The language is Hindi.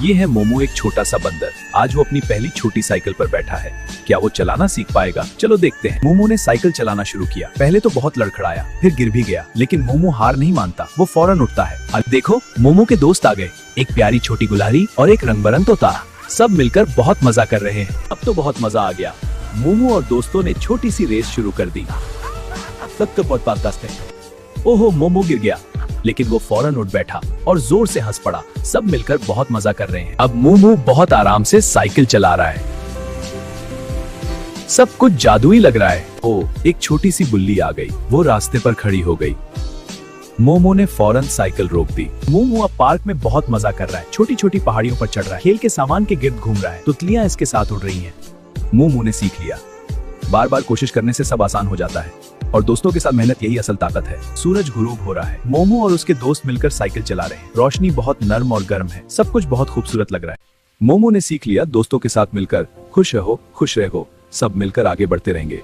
ये है मोमो, एक छोटा सा बंदर। आज वो अपनी पहली छोटी साइकिल पर बैठा है। क्या वो चलाना सीख पाएगा? चलो देखते हैं। मोमो ने साइकिल चलाना शुरू किया। पहले तो बहुत लड़खड़ाया, फिर गिर भी गया, लेकिन मोमो हार नहीं मानता। वो फौरन उठता है। अब देखो, मोमो के दोस्त आ गए, एक प्यारी छोटी गुलारी और एक रंग-बिरंग तोता। सब मिलकर बहुत मजा कर रहे हैं। अब तो बहुत मजा आ गया। मोमो और दोस्तों ने छोटी सी रेस शुरू कर दी। ओहो, मोमो गिर गया, लेकिन वो फौरन उठ बैठा और जोर से हंस पड़ा। सब मिलकर बहुत मजा कर रहे हैं। अब मोमो बहुत आराम से साइकिल चला रहा है। सब कुछ जादुई लग रहा है। एक छोटी सी बिल्ली आ गई। वो रास्ते पर खड़ी हो गई। मोमो ने फौरन साइकिल रोक दी। मोमो अब पार्क में बहुत मजा कर रहा है। छोटी छोटी पहाड़ियों पर चढ़ रहा है। खेल के सामान के गिर्द घूम रहा है। तितलियां इसके साथ उड़ रही हैं। मोमो ने सीख लिया, बार बार कोशिश करने से सब आसान हो जाता है, और दोस्तों के साथ मेहनत यही असल ताकत है। सूरज गुरूब हो रहा है। मोमो और उसके दोस्त मिलकर साइकिल चला रहे हैं। रोशनी बहुत नर्म और गर्म है। सब कुछ बहुत खूबसूरत लग रहा है। मोमो ने सीख लिया, दोस्तों के साथ मिलकर खुश रहो, खुश रहो। सब मिलकर आगे बढ़ते रहेंगे।